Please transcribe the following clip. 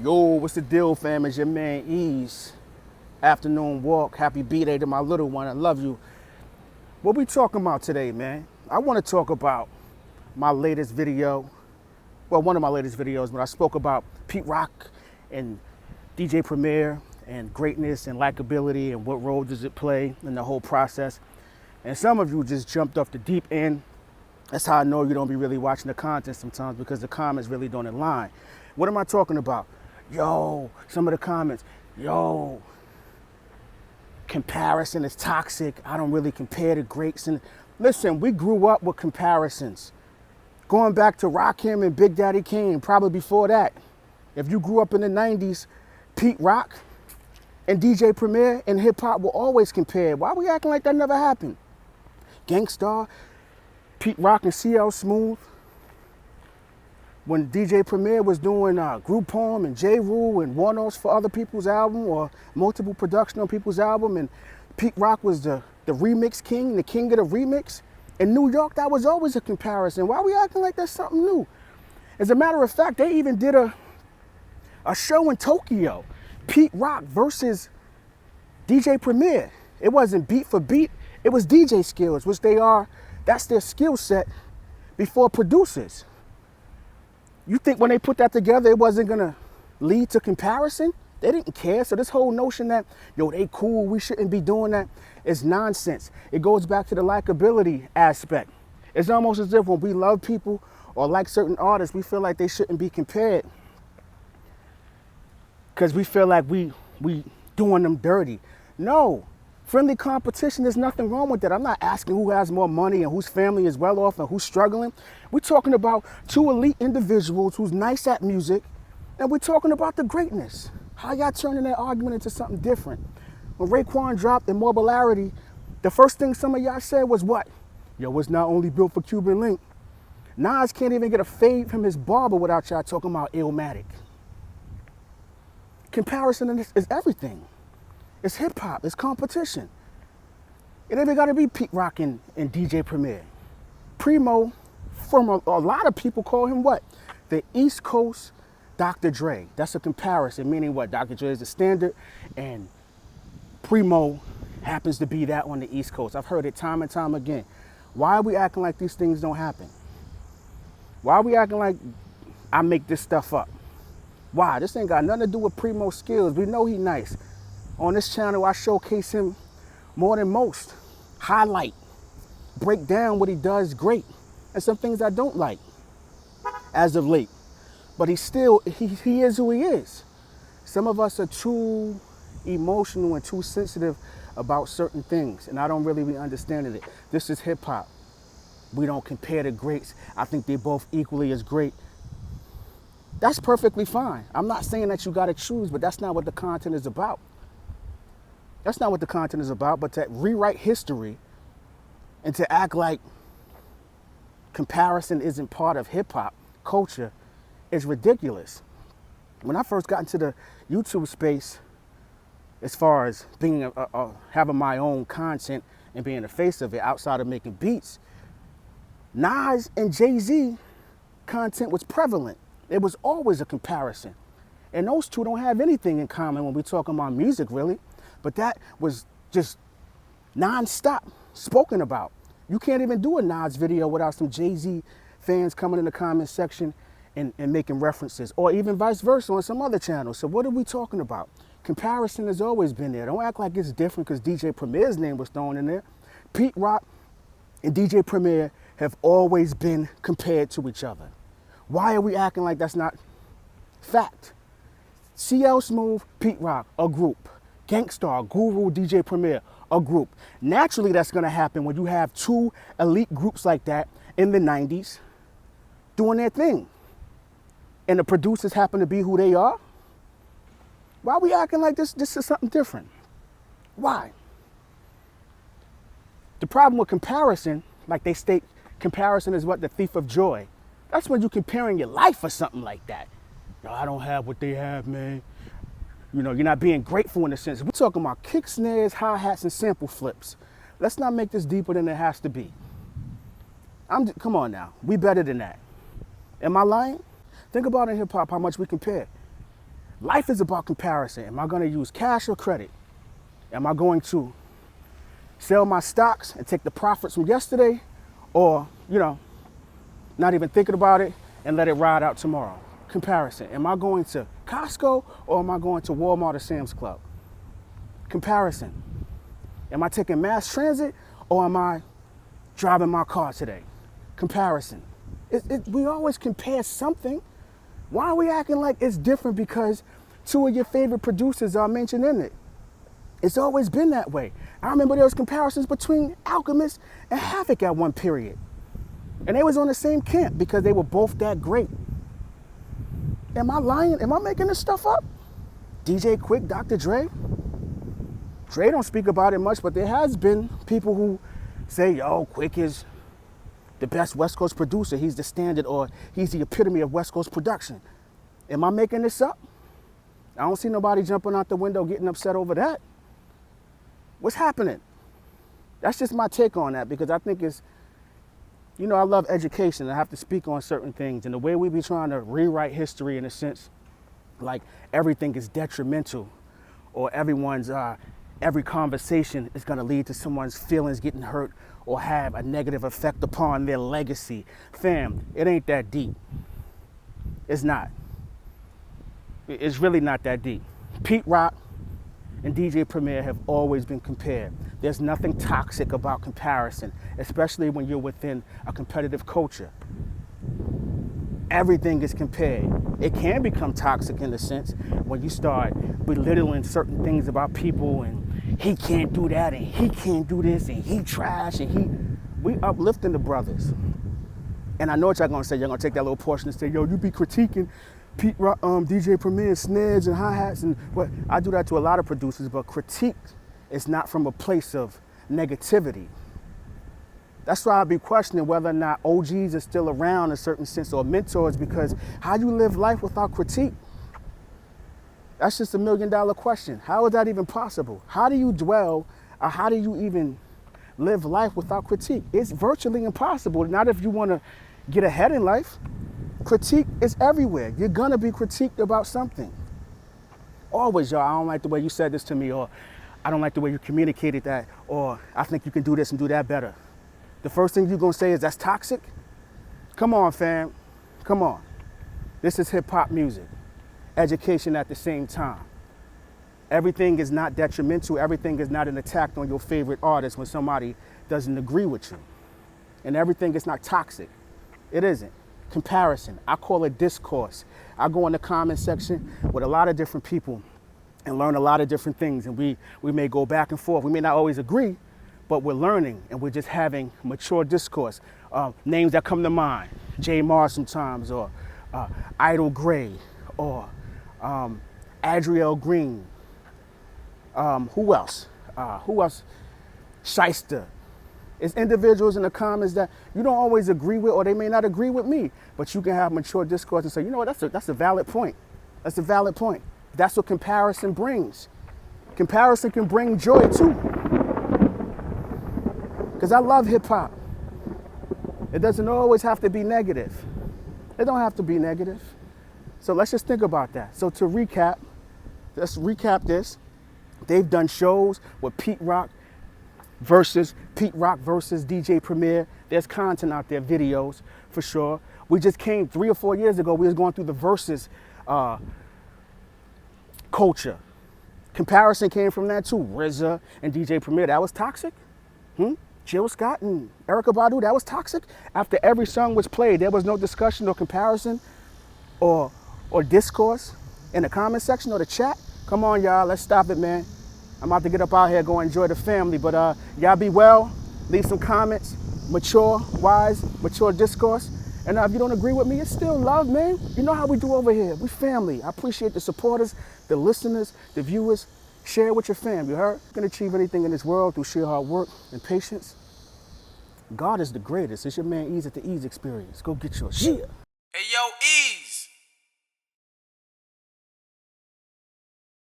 Yo, what's the deal, fam? It's your man Eeze. Afternoon walk. Happy B-Day to my little one. I love you. What we talking about today, man? I want to talk about my latest video. Well, one of my latest videos, when I spoke about Pete Rock and DJ Premier and greatness and likability and what role does it play in the whole process. And some of you just jumped off the deep end. That's how I know you don't be really watching the content sometimes, because the comments really don't align. What am I talking about? Yo, some of the comments, yo, comparison is toxic. I don't really compare to greats. And listen, we grew up with comparisons. Going back to Rakim and Big Daddy Kane, probably before that. If you grew up in the 90s, Pete Rock and DJ Premier and hip hop were always compared. Why are we acting like that never happened? Gangstar, Pete Rock and CL Smooth. When DJ Premier was doing Group Poem and J. Rule and one-offs for other people's album or multiple production on people's album, and Pete Rock was the remix king, the king of the remix. In New York, that was always a comparison. Why are we acting like that's something new? As a matter of fact, they even did a show in Tokyo, Pete Rock versus DJ Premier. It wasn't beat for beat, it was DJ skills, which that's their skill set before producers. You think when they put that together, it wasn't gonna lead to comparison? They didn't care. So this whole notion that, yo, they cool, we shouldn't be doing that, is nonsense. It goes back to the likability aspect. It's almost as if when we love people or like certain artists, we feel like they shouldn't be compared because we feel like we doing them dirty. No, friendly competition, there's nothing wrong with that. I'm not asking who has more money and whose family is well off and who's struggling. We're talking about two elite individuals who's nice at music, and we're talking about the greatness. How y'all turning that argument into something different? When Raekwon dropped Immortality, the first thing some of y'all said was what? Yo, it's not only built for Cuban Link. Nas can't even get a fade from his barber without y'all talking about Illmatic. Comparison is everything. It's hip hop, it's competition. It ain't even gotta be Pete Rock and DJ Premier. Primo, from a lot of people call him what? The East Coast Dr Dre. That's a comparison, meaning what? Dr Dre is the standard and Primo happens to be that on the East Coast. I've heard it time and time again. Why are we acting like these things don't happen? Why are we acting like I make this stuff up? Why? This ain't got nothing to do with Primo's skills. We know he nice. On this channel, I showcase him more than most. Highlight, break down what he does great, and some things I don't like as of late. But he is who he is. Some of us are too emotional and too sensitive about certain things, and I don't really be understanding it. This is hip hop. We don't compare the greats. I think they're both equally as great. That's perfectly fine. I'm not saying that you gotta choose, but that's not what the content is about. That's not what the content is about, but to rewrite history and to act like comparison isn't part of hip hop culture is ridiculous. When I first got into the YouTube space, as far as being having my own content and being the face of it outside of making beats, Nas and Jay-Z content was prevalent. It was always a comparison. And those two don't have anything in common when we're talking about music, really. But that was just non-stop spoken about. You can't even do a Nas video without some Jay-Z fans coming in the comment section and making references, or even vice versa on some other channels. So what are we talking about? Comparison has always been there. Don't act like it's different because DJ Premier's name was thrown in there. Pete Rock and DJ Premier have always been compared to each other. Why are we acting like that's not fact? CL Smooth, Pete Rock, a group. Gangstar, Guru, DJ Premier, a group. Naturally, that's gonna happen when you have two elite groups like that in the 90s doing their thing. And the producers happen to be who they are. Why are we acting like this is something different? Why? The problem with comparison, like they state, comparison is what? The thief of joy. That's when you're comparing your life or something like that. Yo, I don't have what they have, man. You know, you're not being grateful in a sense. We're talking about kick snares, hi-hats, and sample flips. Let's not make this deeper than it has to be. Come on now, we better than that. Am I lying? Think about in hip hop how much we compare. Life is about comparison. Am I going to use cash or credit? Am I going to sell my stocks and take the profits from yesterday, or, not even thinking about it and let it ride out tomorrow? Comparison. Am I going to Costco or am I going to Walmart or Sam's Club? Comparison. Am I taking mass transit or am I driving my car today? Comparison. We always compare something. Why are we acting like it's different because two of your favorite producers are mentioned in it? It's always been that way. I remember there was comparisons between Alchemist and Havoc at one period. And they was on the same camp because they were both that great. Am I lying? Am I making this stuff up? DJ Quick, Dr. Dre? Dre don't speak about it much, but there has been people who say, yo, Quick is the best West Coast producer. He's the standard, or he's the epitome of West Coast production. Am I making this up? I don't see nobody jumping out the window getting upset over that. What's happening? That's just my take on that, because I think it's, I love education. I have to speak on certain things. And the way we be trying to rewrite history in a sense, like everything is detrimental, or every conversation is going to lead to someone's feelings getting hurt or have a negative effect upon their legacy. Fam, it ain't that deep. It's not. It's really not that deep. Pete Rock and DJ Premier have always been compared. There's nothing toxic about comparison, especially when you're within a competitive culture. Everything is compared. It can become toxic in a sense when you start belittling certain things about people, and he can't do that, and he can't do this, and he trash, and we uplifting the brothers. And I know what y'all gonna say. Y'all gonna take that little portion and say, yo, you be critiquing Pete Rock, DJ Premier, snares and hi-hats, and what? I do that to a lot of producers, but critique is not from a place of negativity. That's why I be questioning whether or not OGs are still around in a certain sense, or mentors, because how you live life without critique? That's just $1 million question. How is that even possible? How do you dwell, or how do you even live life without critique? It's virtually impossible, not if you want to get ahead in life. Critique is everywhere. You're gonna be critiqued about something. Always, y'all, I don't like the way you said this to me, or I don't like the way you communicated that, or I think you can do this and do that better. The first thing you're gonna say is that's toxic? Come on, fam, come on. This is hip hop music. Education at the same time. Everything is not detrimental. Everything is not an attack on your favorite artist when somebody doesn't agree with you. And everything is not toxic. It isn't. Comparison, I call it discourse. I go in the comment section with a lot of different people and learn a lot of different things, and we may go back and forth. We may not always agree, but we're learning, and we're just having mature discourse. Names that come to mind, J. Mars sometimes, or Idle Gray, or Adriel Green. Who else? Shyster. It's individuals in the comments that you don't always agree with, or they may not agree with me, but you can have mature discourse and say, you know what, that's a valid point. That's a valid point. That's what comparison brings. Comparison can bring joy too. Because I love hip hop. It doesn't always have to be negative. It don't have to be negative. So let's just think about that. So to recap, let's recap this. They've done shows with Pete Rock versus DJ Premier. There's content out there, videos for sure. We just came 3 or 4 years ago, we was going through the versus culture. Comparison came from that too. RZA and DJ Premier, that was toxic. Jill Scott and Erykah Badu, that was toxic. After every song was played, there was no discussion or comparison or discourse in the comment section or the chat. Come on, y'all, let's stop it, man. I'm about to get up out here, go enjoy the family, but y'all be well, leave some comments, mature, wise, mature discourse. And if you don't agree with me, it's still love, man. You know how we do over here. We family. I appreciate the supporters, the listeners, the viewers. Share it with your fam, you heard? You can achieve anything in this world through sheer hard work and patience. God is the greatest. It's your man Eeze at the Eeze Experience. Go get yours. Yeah. Hey, yo,